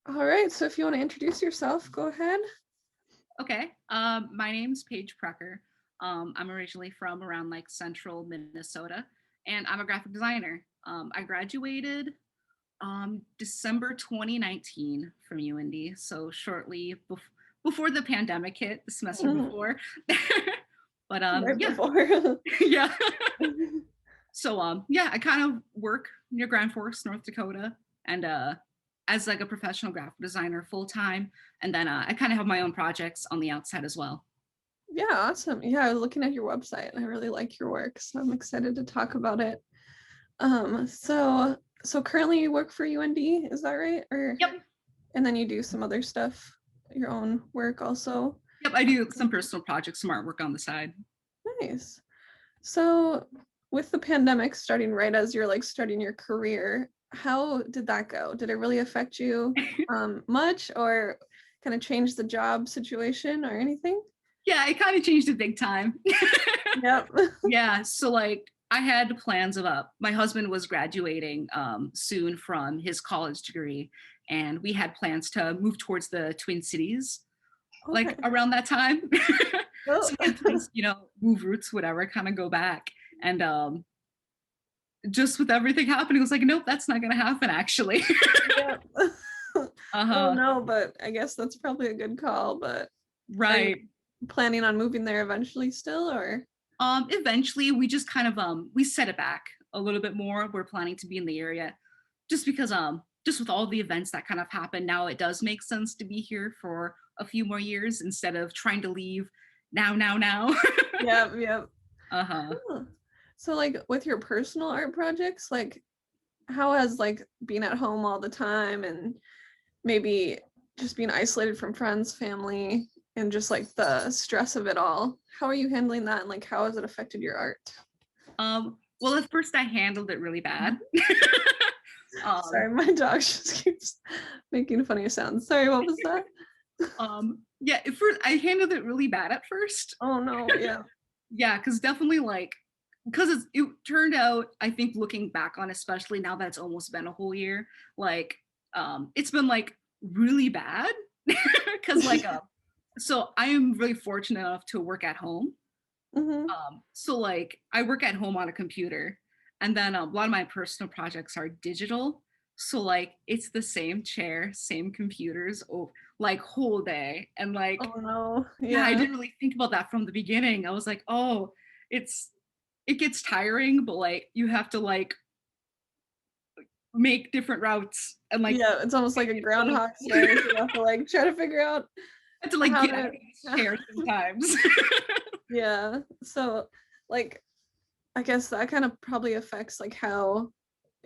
All right, so if you want to introduce yourself, go ahead. Okay. My name's Paige Prekker. I'm originally from around like central Minnesota, and I'm a graphic designer. I graduated December 2019 from UND, so shortly before the pandemic hit, the semester Mhm. before. But Right yeah, before. yeah. So yeah, I kind of work near Grand Forks, North Dakota, and as like a professional graphic designer full time, and then I kind of have my own projects on the outside as well. Yeah, awesome. Yeah, I was looking at your website and I really like your work, so I'm excited to talk about it. So currently you work for UND, is that right? Or Yep. and then you do some other stuff, your own work also. Yep, I do some personal projects, some artwork on the side. Nice. So with the pandemic starting right as you're like starting your career, how did that go? Did it really affect you much or kind of change the job situation or anything? Yeah, it kind of changed it big time. Yep. Yeah, so like I had plans of my husband was graduating soon from his college degree, and we had plans to move towards the Twin Cities like Okay. around that time. Oh. So we had plans, move roots, whatever, kind of go back. And just with everything happening, I was like, nope, that's not gonna happen actually. Yep. Oh Uh-huh. no, but I guess that's probably a good call. But are you Right. planning on moving there eventually still or? Eventually we just kind of we set it back a little bit more. We're planning to be in the area just because just with all the events that kind of happen now, it does make sense to be here for a few more years instead of trying to leave now. Yep, yep. Uh-huh. Huh. So like with your personal art projects, like how has like being at home all the time and maybe just being isolated from friends, family, and just like the stress of it all, how are you handling that and like how has it affected your art? Well, at first I handled it really bad. um Sorry, my dog just keeps making funny sounds. Sorry, what was that? yeah, at first I handled it really bad at first. Oh no, yeah. Yeah, because definitely like because it turned out, I think looking back on, especially now that it's almost been a whole year, like it's been like really bad. Because like so I am really fortunate enough to work at home. Hmm. So like I work at home on a computer, and then a lot of my personal projects are digital. So like it's the same chair, same computers, like whole day, and like Oh no, yeah, I yeah. didn't really think about that from the beginning. I was like, oh, it's it gets tiring, but like you have to like make different routes and like Yeah, it's almost like a Groundhog's Day. You have to like try to figure out I have to like how get out of to. these chairs sometimes. Yeah. So, like, I guess that kind of probably affects like how,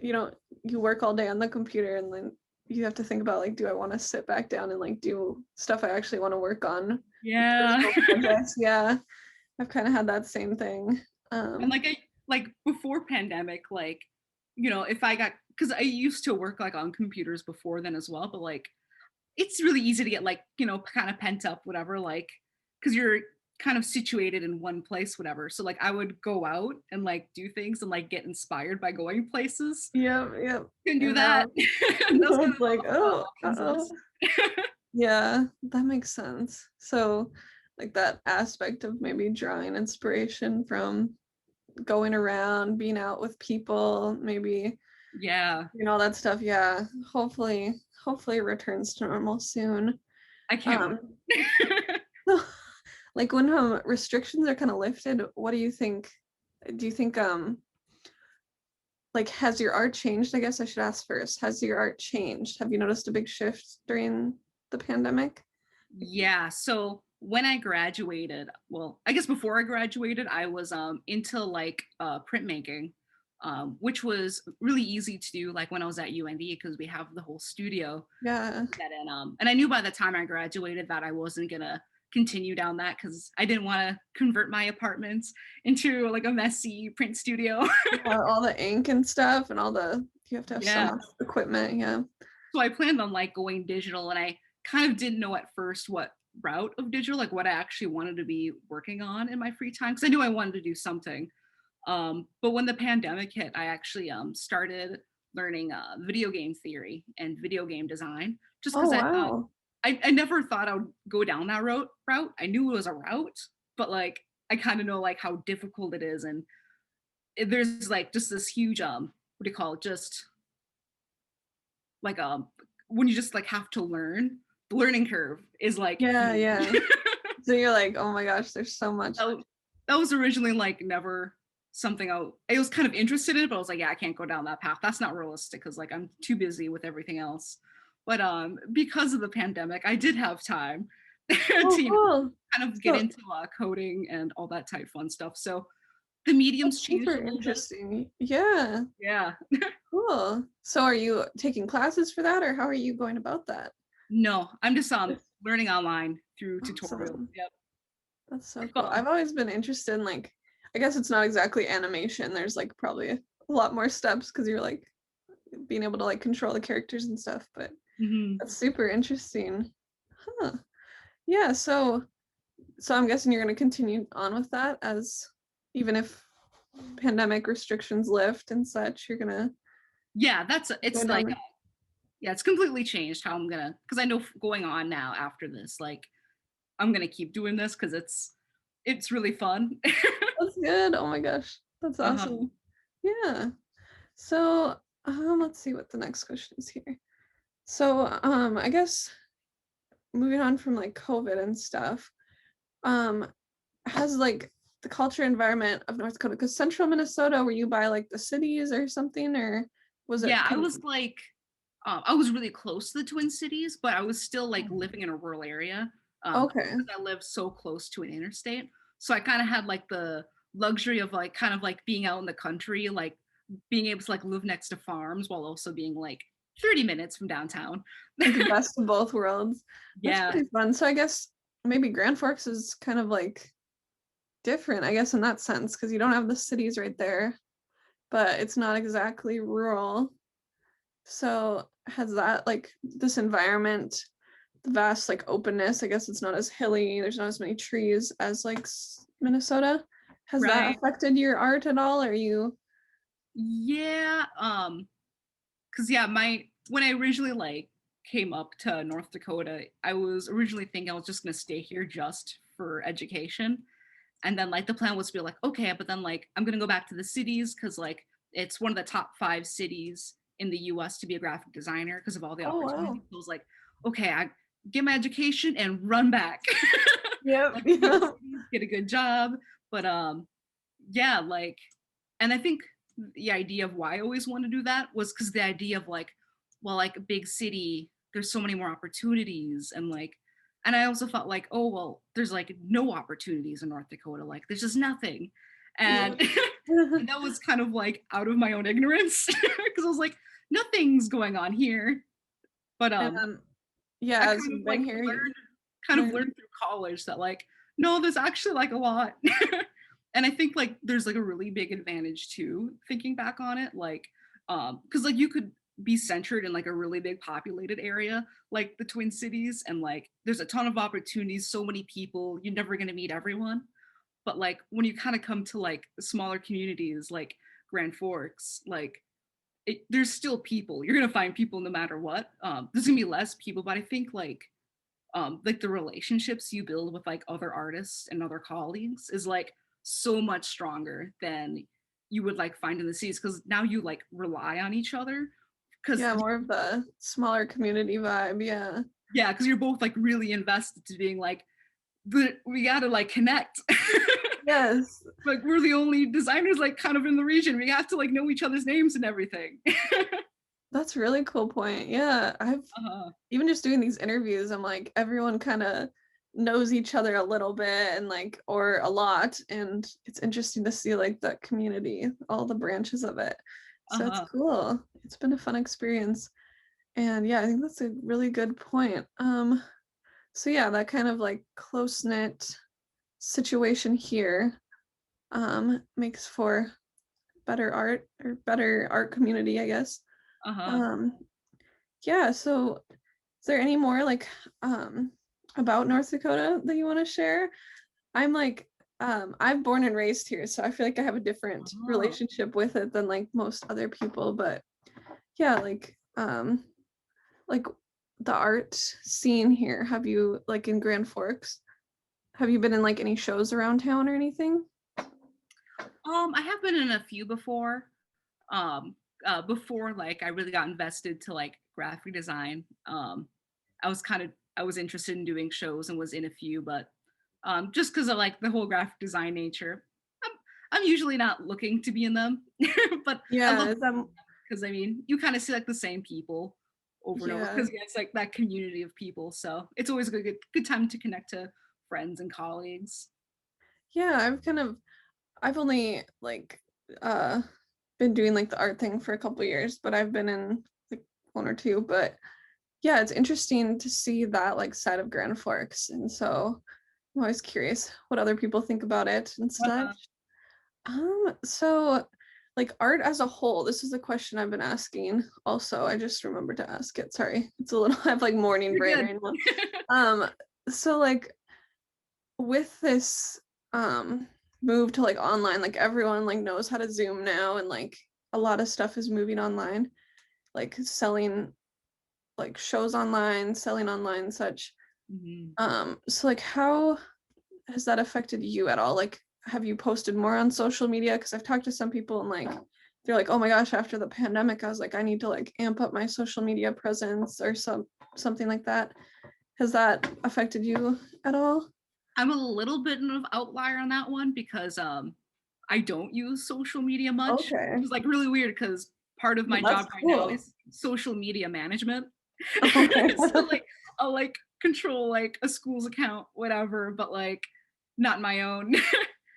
you know, you work all day on the computer and then you have to think about like, do I want to sit back down and like do stuff I actually want to work on, like Yeah. personal projects? Yeah, I've kind of had that same thing. And Um, like I like before pandemic, like, if I got because I used to work like on computers before then as well, but like it's really easy to get like, kind of pent up, whatever, like because you're kind of situated in one place, whatever. So like I would go out and like do things and like get inspired by going places. yep, yep. Can do And that. now And those kind it's like, of oh, options uh-oh. list. Yeah, that makes sense. So, like that aspect of maybe drawing inspiration from going around, being out with people, maybe Yeah, all that stuff. Yeah, hopefully it returns to normal soon. I can't Um, wait. like when restrictions are kind of lifted, what do you think? Do you think like has your art changed? I guess I should ask first. Has your art changed? Have you noticed a big shift during the pandemic? Yeah, so when I graduated, well, I guess before I graduated, I was into like printmaking, which was really easy to do like when I was at UND because we have the whole studio Yeah. that in and I knew by the time I graduated that I wasn't gonna continue down that because I didn't want to convert my apartments into like a messy print studio. Yeah, all the ink and stuff and all the you have to have so Yeah. much equipment. Yeah. So I planned on like going digital, and I kind of didn't know at first what route of digital, like what I actually wanted to be working on in my free time, because I knew I wanted to do something. But when the pandemic hit, I actually started learning video game theory and video game design, just Oh because wow. I never thought I would go down that route. I knew it was a route, but like I kind of know like how difficult it is, and there's like just this huge what do you call it? Just like when you just like have to learn, the learning curve is like Yeah, huge. yeah. So you're like, oh my gosh, there's so much. that, that was originally like never something I was kind of interested in, but I was like, yeah, I can't go down that path. That's not realistic because like I'm too busy with everything else. But because of the pandemic, I did have time Oh, to cool. kind of get So into coding and all that type fun stuff. So the mediums that's super changed a little bit. interesting. Yeah, Yeah. cool. So are you taking classes for that or how are you going about that? No, I'm just learning online through tutorials. Awesome. Yep. That's so cool. Fun. I've always been interested in like, I guess it's not exactly animation. There's like probably a lot more steps because you're like being able to like control the characters and stuff, but Hmm. that's super interesting. Huh. Yeah, so I'm guessing you're going to continue on with that as even if pandemic restrictions lift and such, you're going to Yeah, go it's down like there. yeah, it's completely changed how I'm gonna, because I know going on now after this, like I'm gonna keep doing this because it's really fun. That's good. Oh my gosh. That's Uh-huh. awesome. Yeah. So, let's see what the next question is here. So, I guess moving on from like COVID and stuff, um, has like the culture environment of North Dakota, because central Minnesota, were you by like the cities or something, or was it Yeah, I kind was like, I was really close to the Twin Cities, but I was still like living in a rural area okay? because I lived so close to an interstate. So I kind of had like the luxury of like kind of like being out in the country, like being able to like live next to farms while also being like 30 minutes from downtown. Like the best of both worlds. That's Yeah. pretty fun. So I guess maybe Grand Forks is kind of like different, I guess, in that sense, because you don't have the cities right there, but it's not exactly rural. So has that like this environment, the vast like openness, I guess it's not as hilly, there's not as many trees as like Minnesota. Has that Right. affected your art at all? Or you Yeah. Because yeah, my when I originally like came up to North Dakota, I was originally thinking I was just gonna stay here just for education. And then like the plan was to be like, okay, but then like I'm gonna go back to the cities because like it's one of the top 5 cities in the US to be a graphic designer because of all the oh opportunities. wow. So I was like, okay, I get my education and run back. Yep. Like go to the Yeah. cities, get a good job. But yeah, like, and I think the idea of why I always wanted to do that was because the idea of like, well, like a big city, there's so many more opportunities and like, and I also felt like, oh well, there's like no opportunities in North Dakota, like there's just nothing, and Yeah. and that was kind of like out of my own ignorance because I was like, nothing's going on here, but And I yeah, as kind of you've like been here, you learned learn. through college that like no, there's actually like a lot. And I think like there's like a really big advantage too thinking back on it, like because like you could be centered in like a really big populated area like the Twin Cities, and like there's a ton of opportunities, so many people, you're never going to meet everyone. But like when you kind of come to like smaller communities like Grand Forks, like there's still people, you're going to find people no matter what. There's going to be less people, but I think like the relationships you build with like other artists and other colleagues is like so much stronger than you would like find in the cities because now you like rely on each other because Yeah, more of the smaller community vibe. Yeah. yeah, because you're both like really invested to being like we gotta like connect. Yes. Like we're the only designers like kind of in the region, we have to like know each other's names and everything. That's a really cool point. Yeah. I've uh, even just doing these interviews, I'm like, everyone kind of knows each other a little bit and like, or a lot. And it's interesting to see like that community, all the branches of it. So it's uh, cool. It's been a fun experience. And yeah, I think that's a really good point. So yeah, that kind of like close-knit situation here makes for better art or better art community, I guess. uh-huh. Um, yeah, so is there any more like about North Dakota that you want to share? I'm like I'm born and raised here, so I feel like I have a different Oh. relationship with it than like most other people, but yeah, like the art scene here. Have you like in Grand Forks? Have you been in like any shows around town or anything? I have been in a few before. Um, before like I really got invested to like graphic design. I was kind of I was interested in doing shows and was in a few, but just because of like the whole graphic design nature, I'm I'm usually not looking to be in them. But I Yeah, love is that because I mean you kind of see like the same people over and over yeah. because yeah, it's like that community of people. So it's always a good time to connect to friends and colleagues. Yeah, I've only like uh been doing like the art thing for a couple years, but I've been in like one or two. But yeah, it's interesting to see that like side of Grand Forks. And so I'm always curious what other people think about it and such. Uh-huh. So like art as a whole, this is a question I've been asking. Also, I just remembered to ask it. Sorry. It's a little I have like morning You're brain good. right now. So like with this move to like online, like everyone like knows how to Zoom now and like a lot of stuff is moving online, like selling like shows online, selling online, such. Mhm. So like how has that affected you at all? Like have you posted more on social media? Because I've talked to some people and like they're like, oh my gosh, after the pandemic, I was like, I need to like amp up my social media presence or something like that. Has that affected you at all? I'm a little bit of an outlier on that one because I don't use social media much, Okay. which is like really weird because part of Well, my that's job right now cool. is social media management. Okay. So like I'll like control like a school's account, whatever, but like not my own.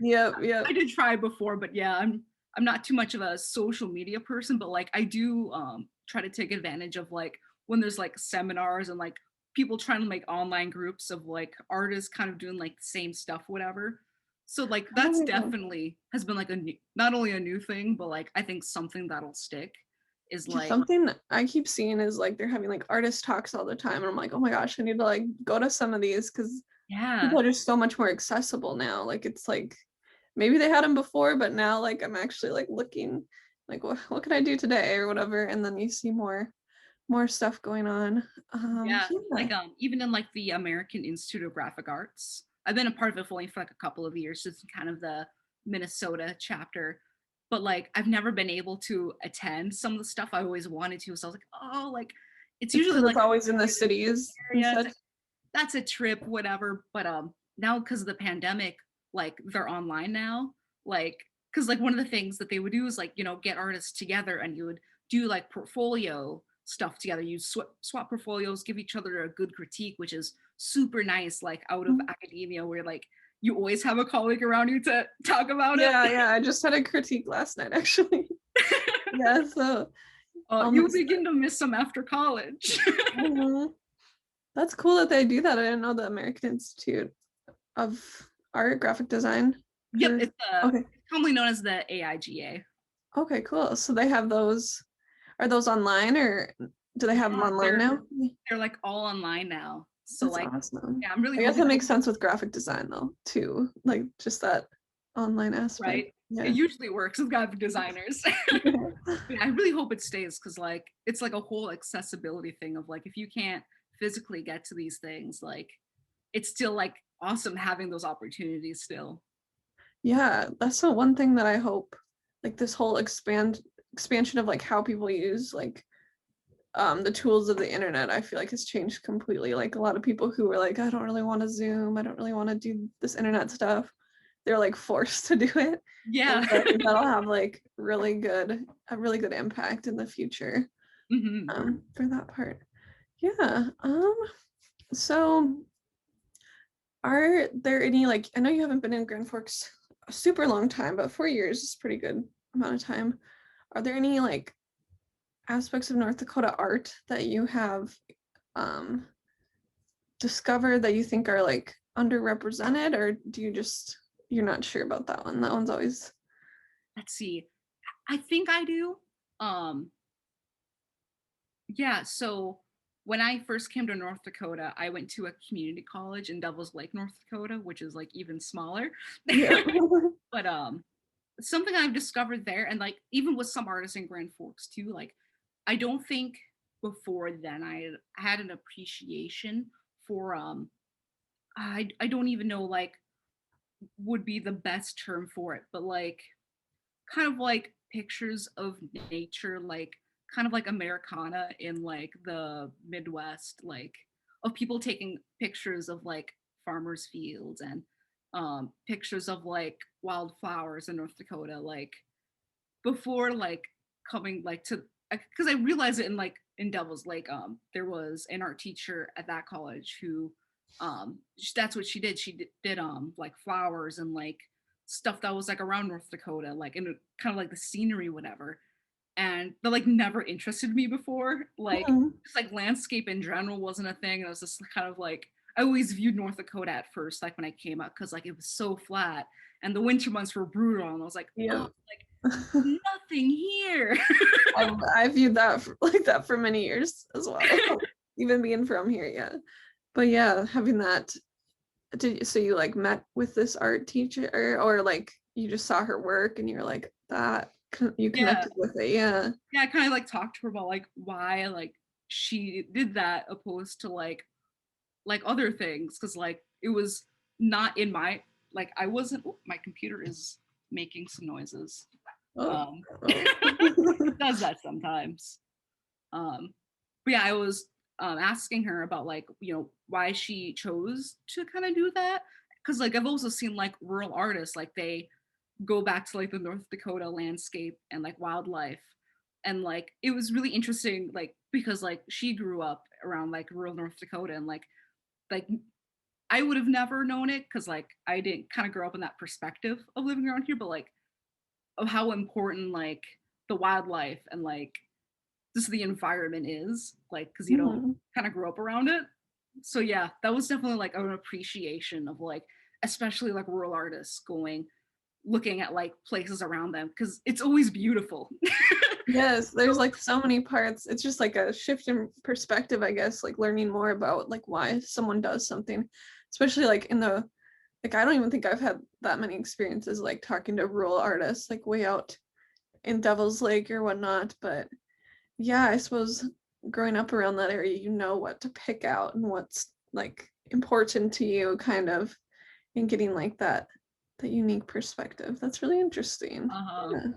Yep, I yep. did try before, but yeah, I'm not too much of a social media person, but like I do try to take advantage of like when there's like seminars and like people trying to make online groups of like artists kind of doing like the same stuff, whatever. So like that's Oh, definitely has been like a new, not only a new thing, but like I think something that'll stick is yeah, like something I keep seeing is like they're having like artist talks all the time, and I'm like, oh my gosh, I need to like go to some of these because yeah. people are just so much more accessible now. Like it's like maybe they had them before, but now like I'm actually like looking like what can I do today or whatever, and then you see more stuff going on. Yeah, Yeah. like even in like the American Institute of Graphic Arts, I've been a part of it for only for like a couple of years, just kind of the Minnesota chapter. But like I've never been able to attend some of the stuff I always wanted to. So I was like, oh, like it's It's usually because it's like always in the cities and area. It's such. like that's a trip, whatever. But now because of the pandemic, like they're online now. Like because like one of the things that they would do is like get artists together and you would do like portfolio stuff together. You swap portfolios, give each other a good critique, which is super nice. Like out of academia, where like you always have a colleague around you to talk about it. Yeah, yeah. I just had a critique last night actually. Yeah, so I'll You miss begin that. to miss them after college. Mhm. That's cool that they do that. I didn't know the American Institute of Art Graphic Design. Yep, Or it's okay, commonly known as the AIGA. okay, cool. So they have those. Are those online or do they have them Yeah, online now? they're like all online now. So That's like awesome. yeah, I'm really I guess that hoping makes sense with graphic design though, too. Like just that online aspect. right. It Yeah. usually works with graphic designers. I really hope it stays because like it's like a whole accessibility thing of like if you can't physically get to these things, like it's still like awesome having those opportunities still. Yeah, that's the one thing that I hope like this whole expansion of like how people use like the tools of the internet I feel like has changed completely. Like a lot of people who were like, I don't really want to Zoom, I don't really want to do this internet stuff, they're like forced to do it. Yeah. And so I think that'll have like a really good impact in the future Hmm. for that part. Yeah. So are there any like I know you haven't been in Grand Forks a super long time, but 4 years is a pretty good amount of time. Are there any like aspects of North Dakota art that you have um discovered that you think are like underrepresented, or do you just you're not sure about that one? That one's always Let's see. I think I do. Um, yeah, so when I first came to North Dakota, I went to a community college in Devils Lake, North Dakota, which is like even smaller. yeah. But something I've discovered there, and like even with some artists in Grand Forks too, like I don't think before then I had an appreciation for I don't even know like would be the best term for it, but like kind of like pictures of nature, like kind of like Americana in like the Midwest, like of people taking pictures of like farmers' fields and pictures of like wildflowers in North Dakota, like before like coming like to because I realized it in like in Devil's Lake. There was an art teacher at that college who that's what she did. She did like flowers and like stuff that was like around North Dakota, like in kind of like the scenery, whatever. And that like never interested me before. Like Mhm. just like landscape in general wasn't a thing. And I was just kind of like I always viewed North Dakota at first, like when I came up, because like it was so flat and the winter months were brutal. And I was like, oh, Yeah. like nothing here. I viewed that like that for many years as well, even being from here. Yeah, but yeah, having that. So you like met with this art teacher, or like you just saw her work and you're like that you Yeah. connected with it? Yeah. Yeah, I kind of like talked to her about like why like she did that opposed to like other things because like it was not in my like I wasn't oh, my computer is making some noises. Oh. Um Oh. does that sometimes. But yeah, I was asking her about like why she chose to kind of do that because like I've also seen like rural artists like they go back to like the North Dakota landscape and like wildlife, and like it was really interesting like because like she grew up around like rural North Dakota and like I would have never known it because like I didn't kind of grow up in that perspective of living around here, but like of how important like the wildlife and like just the environment is like because you don't Mhm. kind of grow up around it. So yeah, that was definitely like an appreciation of like especially like rural artists going looking at like places around them because it's always beautiful. Yes, there's like so many parts. It's just like a shift in perspective, I guess, like learning more about like why someone does something, especially like in the like I don't even think I've had that many experiences like talking to rural artists like way out in Devil's Lake or whatnot. But yeah, I suppose growing up around that area, you know what to pick out and what's like important to you, kind of, and getting like that unique perspective. That's really interesting. Uh-huh. Yeah.